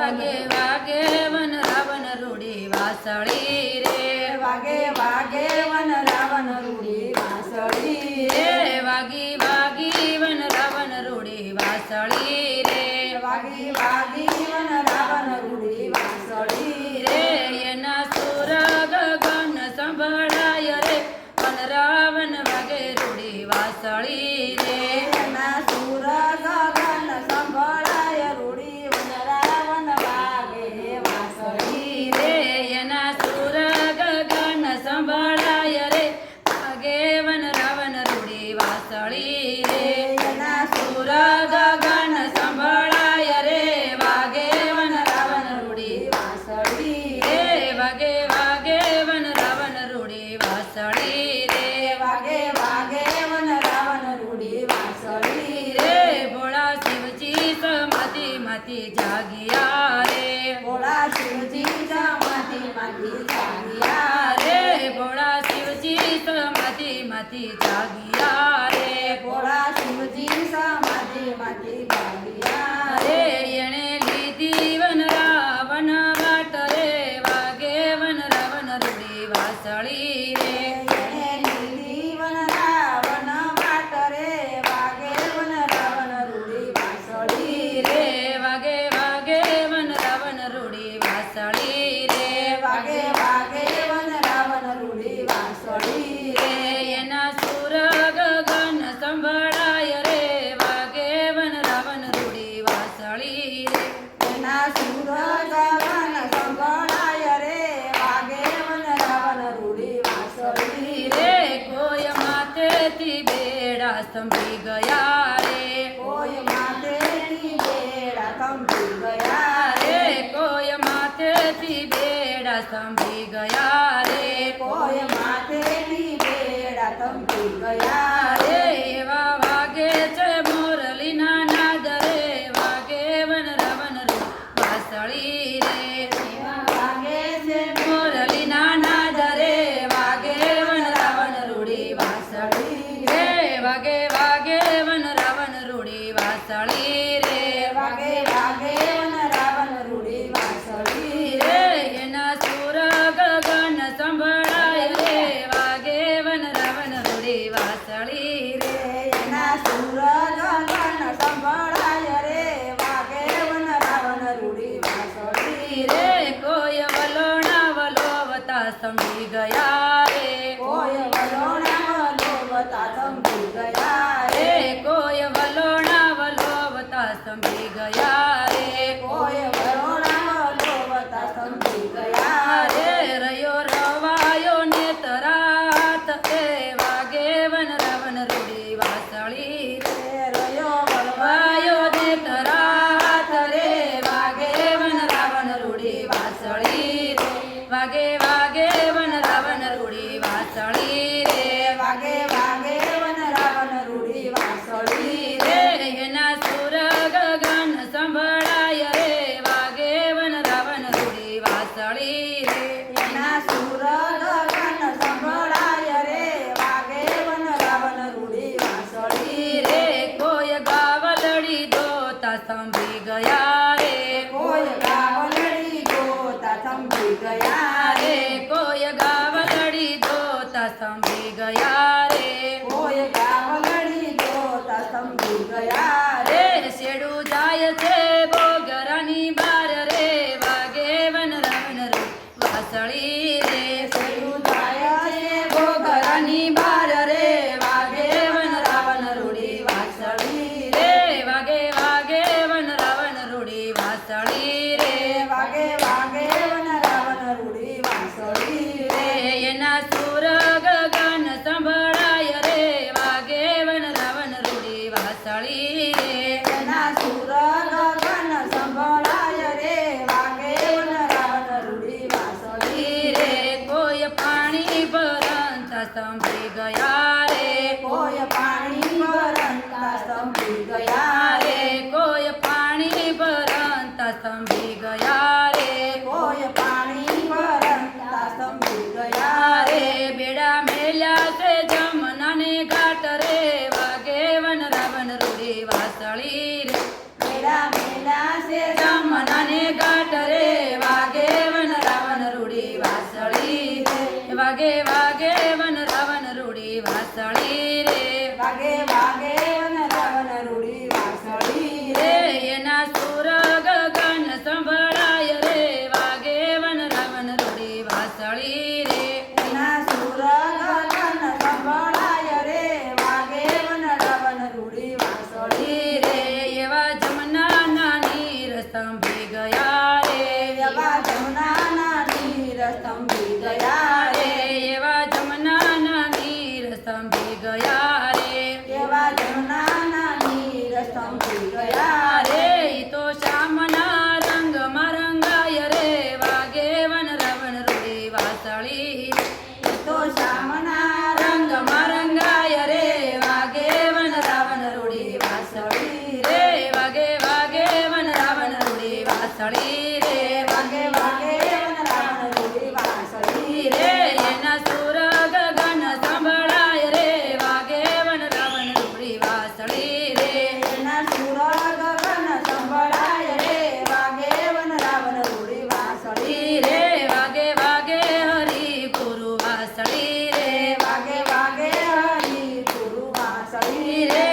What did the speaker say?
વાગે વાગે વન રાવણ રૂડી વાસળી રે વાગે વાગે વન રાવણ રૂડી વાસળી રે વાગી વાગી વન રાવણ રૂડી વાસળી રે વાગી વાગી વન રાવણ રૂડી વાસળી રે એના સુર ગગન સંભળાય રે વન રાવણ વાગે રૂડી વાસળી રે એના સુર ગગન સંભળાય રૂડી વન રાવણ વાગે વાસળી રે એના સુર ગગન સંભળાય રે વાગે વન રાવણ રૂડી વાસળી રે એના સુર ગગન સંભળાય રે વાગે વન રાવણ રૂડી વાસળી રે વાગે વાગે વન રાવણ રૂડી વાસળી રે વાગે વાગે વન રાવણ રૂડી વાસળી રે ભોળા શિવજી સમાધિમાંથી જાગ્યા રે ભોળા શિવજી સમાધિ માંથી જાગ્યા રે ભોળા શિવજી સમાધિમાંથી જાગ્યા રે ભોળા શિવજી સમાધિ માંથી જાગ્યા રે એણે લીધી વન રાવણ વાટ રે વાગે વન રાવણ રૂડી વાસળી રે એને લીધી વન રાવણ વાટ રે વાગે વન રાવણ રૂડી વાસળી રે વાગે વાગે વન રાવણ રૂડી વાસળી રે વાગે વાગે વન રાવણ રૂડી વાસળી રે એના સુર ગગન સંભળાય રે વાગે વન રાવણ રૂડી વાસળી રે એના સુર ગગન સંભળાય રે વાગે વન રાવણ રૂડી વાસળી રે કોઈ માથેથી બેડા સ્તંભી ગયા રે કોઈ માથેથી બેડા કંપી ગયા રે કોઈ માથેથી બેડા સ્તંભી ગયા રે કોઈ માથેથી બેડા કંપી ગયા રે એવા વાગે છે મોરલીના નાદ રે વાગે વન રાવણ રૂડી વાસળી રે એવા વાગે છે મોરલીના નાદ રે વાગે વન રાવણ રૂડી વાસળી રે વાગે વાગે વન રાવણ રૂડી વાસળી રે વાગે વાગે વન રાવણ રૂડી વાસળી રે એના સુર ગગન સંભળાય રે વાગે વન રાવણ રૂડી વાસળી રે એના સુર ગગન સંભળાય રે વાગે વન રાવણ રૂડી વાસળી રે કોઈ વલોણા વલોવતા સંભી ગયા રે કોઈ વલોણા વલોવતા કંપી ગયા રે કોઈ વલોણા વલોવતા સંભી ગયા રે કોઈ વલોણા વલોવતા કંપી ગયા રે રયો રવાયો ને તરાત એ વાગે વન રાવણ રૂડી વાસળી રે રયો વાયો ને તરાત રે વાગે વન રાવણ રૂડી વાસળી રે વાગે વાગે વન રાવણ રૂડી વાસળી રે વાગે વાગે વન રાવણ રૂડી વાસળી રે એના સુર ગગન સંભળાય રે વાગે વન રાવણ રૂડી વાસળી રે એના સુર ગગન સંભળાય રે વાગે વન રાવણ રૂડી વાસળી રે કોઈ ગાવલડી દોતા સંભી ગયા રે કોઈ ગાવલડી ગોતા થંભી ગયા રે કોઈ ગાવલડી દોતા સંભી ગયા રે કોઈ ગાવલડી ગોતા થંભી ગયા રે શેડું જાય છે બોગરાની બાર રે વાગે વન રાવણ રૂડી વાસળી રે શેરું જાય છે બોગરાની બાર રે વાગે વન વન રાવણ રાવણ રૂડી વાસળી રે વાગે વાગે વન રાવણ રૂડી વાસળી રે વાગે વાગે વન રાવણ રૂડી વાસળી રે એના સુર ગગન સંભળાય રે વાગે વન રાવણ રૂડી વાસળી રે એના સુર ગગન સંભળાય રે વાગે વન રાવણ રૂડી વાસળી રે કોઈ પાણી ભરંતા સંભળી ગયા રે કોઈ પાણી ભરંતા સંભળી ગયા રે કોઈ પાણી ભરંતા સંભળી ગયા રે કોઈ પાણી ભરંતા સંભળી ગયા રે બેડા મેલ્યા છે જમનાને ઘાટ રે વાગે વન રાવણ રૂડી વાસળી રે મેળા મેળા છે જમનાને ઘાટ ગયા રે એવા જમનાના નીર સ્તંભી ગયા રે એવા જમનાના નીર સ્તંભી ગયા રે એવા જમનાના નીર સ્તંભી ગયા રે ઈ તો શ્યામના રંગમાં રંગાય રે વાગે વન રાવણ રૂડી વાસળી તો શ્યામના રંગમાં રંગાય રે વાગે વન રાવણ રૂડી વાસળી રે વાગે વાગે વન રાવણ રૂડી વાસળી રે વાગે વાગે વન રાવણ રૂડી વાંસળી રે એના સુર ગગન સંભળાય રે વાગે વન રાવણ રૂડી વાસળી રે એના સુર ગગન સંભળાય રે વાગે વન રાવણ રૂડી વાંસળી રે વાગે વાગે હરી ગુરુ વાસળી રે વાગે વાગે હરી ગુરુ વાંસળી રે